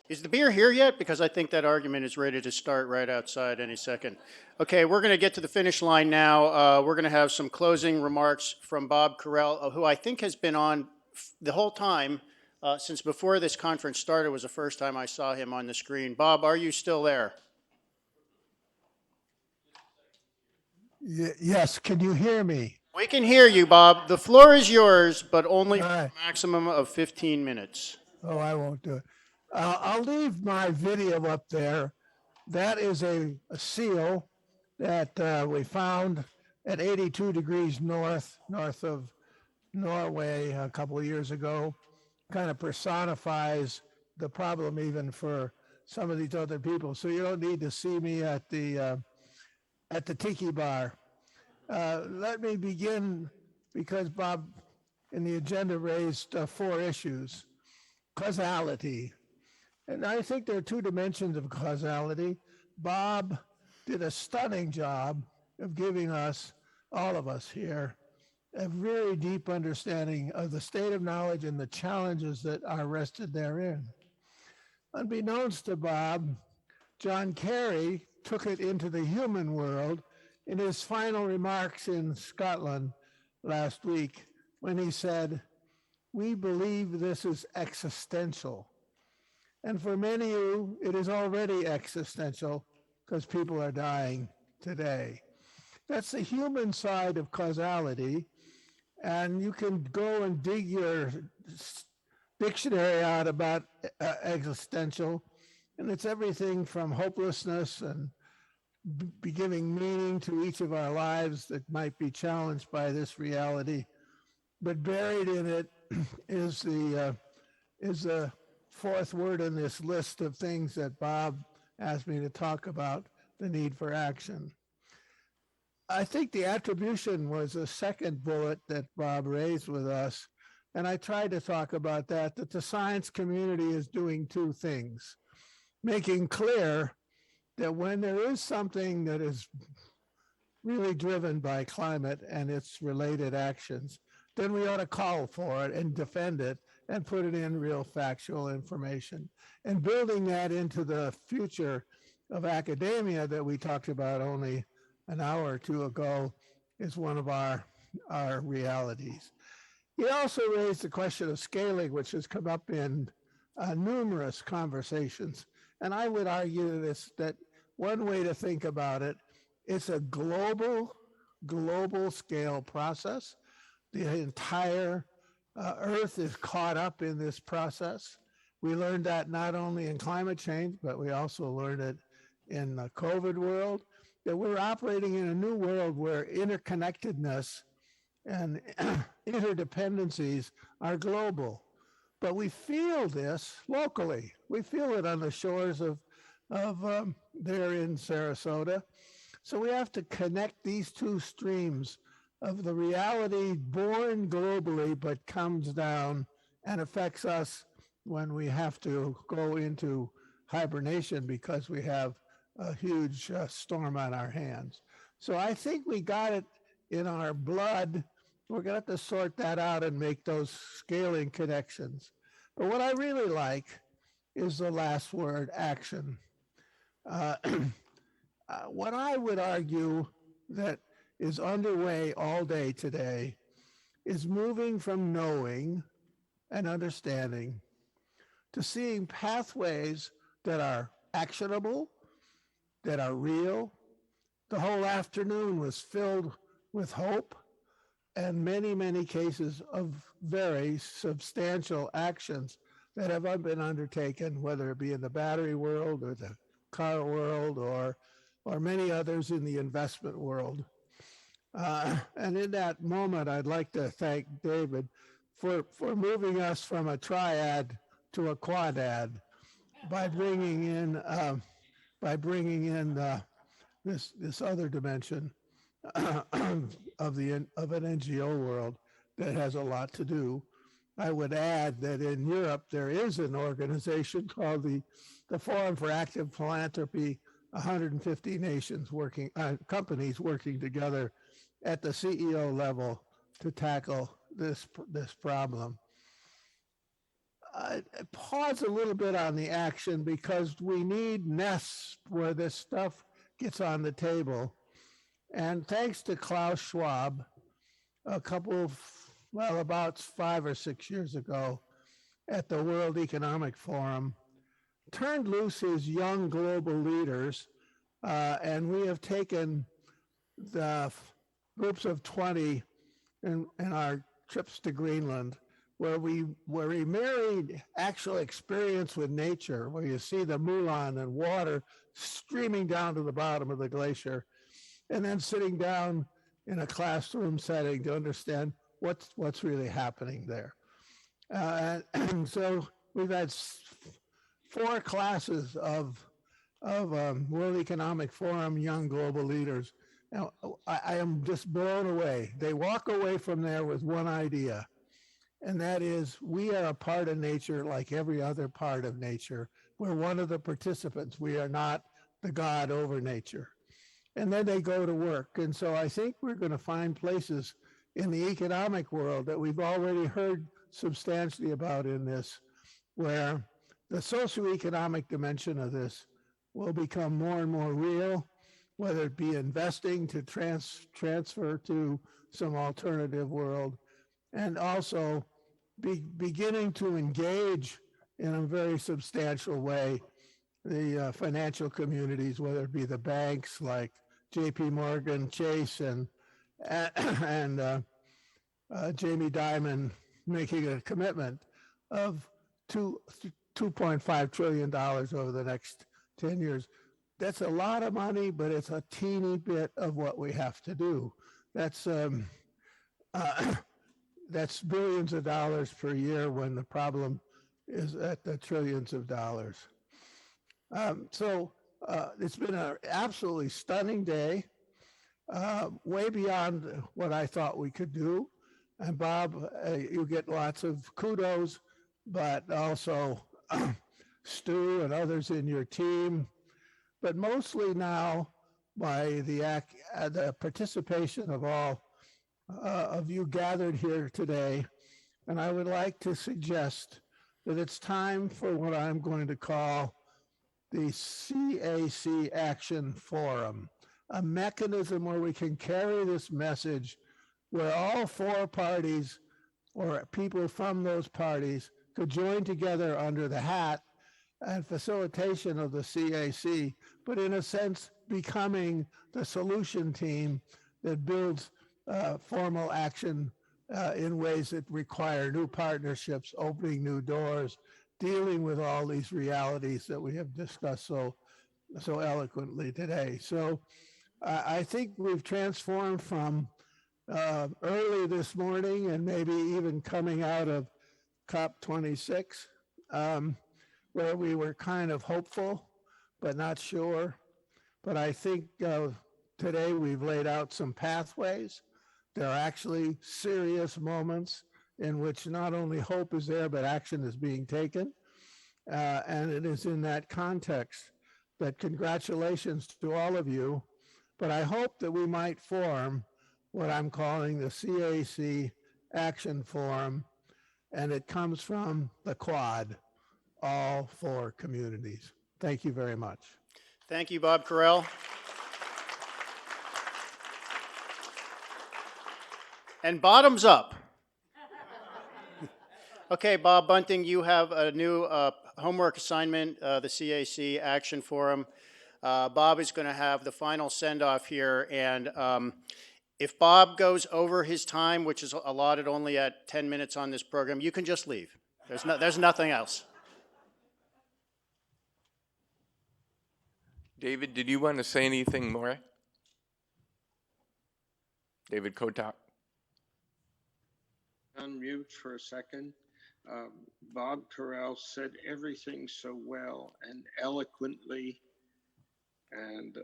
Is the beer here yet? Because I think that argument is ready to start right outside any second. Okay, we're going to get to the finish line now. We're going to have some closing remarks from Bob Corell, who I think has been on the whole time since before this conference started. Was the first time I saw him on the screen. Bob, are you still there? Yes, can you hear me? We can hear you, Bob. The floor is yours, but only All for right. a maximum of 15 minutes. Oh, I won't do it. I'll leave my video up there. That is a seal that we found at 82 degrees north of Norway a couple of years ago. Kind of personifies the problem even for some of these other people. So you don't need to see me at the tiki bar. Let me begin because Bob in the agenda raised 4 issues. Causality. And I think there are 2 dimensions of causality. Bob did a stunning job of giving us, all of us here, a very deep understanding of the state of knowledge and the challenges that are rested therein. Unbeknownst to Bob, John Kerry took it into the human world in his final remarks in Scotland last week when he said, "We believe this is existential." And for many of you, it is already existential because people are dying today. That's the human side of causality. And you can go and dig your dictionary out about existential. And it's everything from hopelessness and giving meaning to each of our lives that might be challenged by this reality. But buried in it is the 4th word in this list of things that Bob asked me to talk about, the need for action. I think the attribution was the second bullet that Bob raised with us. And I tried to talk about that the science community is doing 2 things. Making clear that when there is something that is really driven by climate and its related actions, then we ought to call for it and defend it and put it in real factual information. And building that into the future of academia that we talked about only an hour or 2 ago is one of our realities. He also raised the question of scaling, which has come up in numerous conversations. And I would argue that one way to think about it, it's a global scale process. The entire Earth is caught up in this process. We learned that not only in climate change, but we also learned it in the COVID world, that we're operating in a new world where interconnectedness and interdependencies are global. But we feel this locally. We feel it on the shores of there in Sarasota. So we have to connect these 2 streams of the reality born globally but comes down and affects us when we have to go into hibernation because we have a huge storm on our hands. So I think we got it in our blood. We're going to have to sort that out and make those scaling connections. But what I really like is the last word, action. What I would argue that is underway all day today is moving from knowing and understanding to seeing pathways that are actionable, that are real. The whole afternoon was filled with hope and many, many cases of very substantial actions that have been undertaken, whether it be in the battery world or the car world or many others in the investment world. And in that moment, I'd like to thank David for moving us from a triad to a quadad by bringing in this other dimension of an NGO world that has a lot to do. I would add that in Europe there is an organization called the Forum for Active Philanthropy, 150 nations working, companies working together at the CEO level to tackle this problem. pause a little bit on the action because we need nests where this stuff gets on the table. And thanks to Klaus Schwab, about 5 or 6 years ago at the World Economic Forum, turned loose his young global leaders, and we have taken the groups of 20 in our trips to Greenland, where we married actual experience with nature, where you see the Mulan and water streaming down to the bottom of the glacier, and then sitting down in a classroom setting to understand what's really happening there. And so we've had 4 classes of World Economic Forum young global leaders. Now, I am just blown away. They walk away from there with one idea, and that is we are a part of nature like every other part of nature. We're one of the participants. We are not the God over nature. And then they go to work. And so I think we're going to find places in the economic world that we've already heard substantially about in this, where the socioeconomic dimension of this will become more and more real, whether it be investing to transfer to some alternative world, and also beginning to engage in a very substantial way the financial communities, whether it be the banks like J.P. Morgan, Chase, and Jamie Dimon making a commitment of $2.5 trillion over the next 10 years. That's a lot of money, but it's a teeny bit of what we have to do. That's billions of dollars per year when the problem is at the trillions of dollars. So it's been an absolutely stunning day, way beyond what I thought we could do. And Bob, you get lots of kudos, but also Stu and others in your team, but mostly now by the participation of all of you gathered here today. And I would like to suggest that it's time for what I'm going to call the CAC Action Forum, a mechanism where we can carry this message where all 4 parties or people from those parties could join together under the hat and facilitation of the CAC, but in a sense becoming the solution team that builds formal action in ways that require new partnerships, opening new doors, dealing with all these realities that we have discussed so eloquently today. So I think we've transformed from early this morning and maybe even coming out of COP26, where we were kind of hopeful but not sure. But I think today we've laid out some pathways. There are actually serious moments in which not only hope is there, but action is being taken. And it is in that context that congratulations to all of you. But I hope that we might form what I'm calling the CAC Action Forum, and it comes from the Quad, all 4 communities. Thank you very much. Thank you, Bob Corell. And bottoms up. Okay, Bob Bunting, you have a new homework assignment, the CAC Action Forum. Bob is going to have the final send-off here, and if Bob goes over his time, which is allotted only at 10 minutes on this program, you can just leave. There's nothing else. David, did you want to say anything more? David Kotak. Unmute for a second. Bob Corell said everything so well and eloquently, and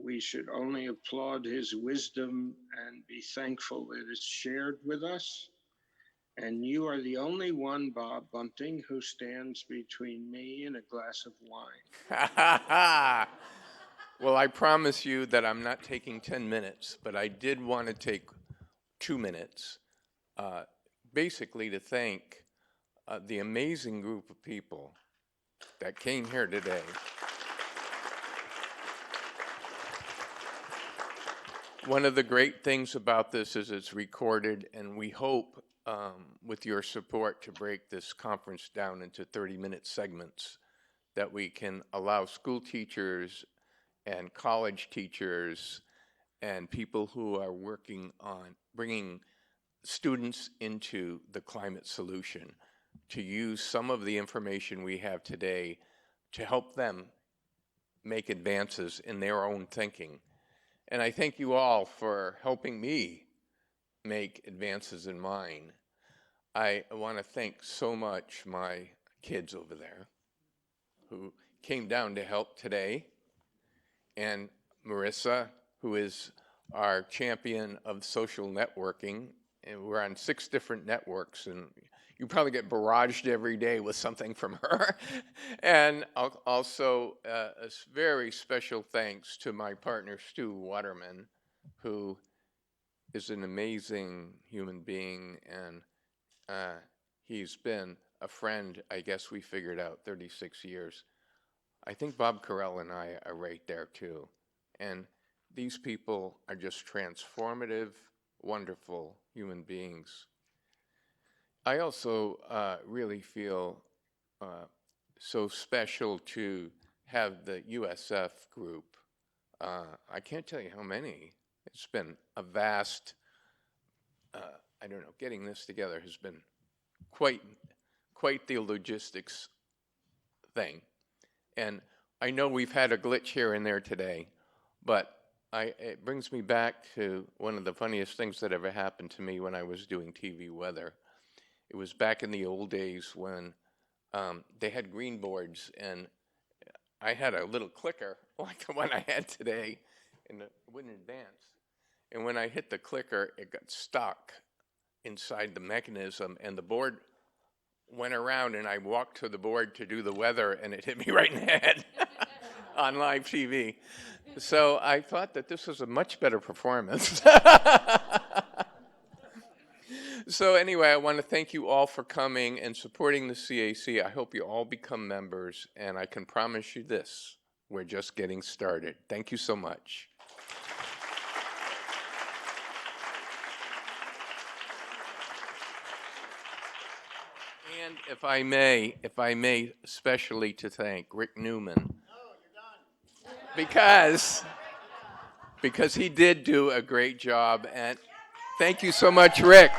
we should only applaud his wisdom and be thankful that it's shared with us. And you are the only one, Bob Bunting, who stands between me and a glass of wine. Well, I promise you that I'm not taking 10 minutes, but I did want to take 2 minutes, basically to thank the amazing group of people that came here today. One of the great things about this is it's recorded, and we hope with your support to break this conference down into 30-minute segments that we can allow school teachers and college teachers and people who are working on bringing students into the climate solution to use some of the information we have today to help them make advances in their own thinking. And I thank you all for helping me make advances in mine. I want to thank so much my kids over there who came down to help today, and Marissa, who is our champion of social networking, and we're on 6 different networks, and you probably get barraged every day with something from her. And also a very special thanks to my partner, Stu Waterman, who is an amazing human being, and he's been a friend, I guess we figured out, 36 years. I think Bob Corell and I are right there too. And these people are just transformative, wonderful human beings. I also really feel so special to have the USF group. I can't tell you how many. It's been a vast, I don't know, getting this together has been quite the logistics thing. And I know we've had a glitch here and there today, but it brings me back to one of the funniest things that ever happened to me when I was doing TV weather. It was back in the old days when they had green boards, and I had a little clicker like the one I had today, and it wouldn't advance. And when I hit the clicker, it got stuck inside the mechanism, and the board went around, and I walked to the board to do the weather, and it hit me right in the head on live TV. So I thought that this was a much better performance. So anyway, I want to thank you all for coming and supporting the CAC. I hope you all become members, and I can promise you this, we're just getting started. Thank you so much. And if I may, especially to thank Rick Newman, because he did do a great job, and thank you so much, Rick.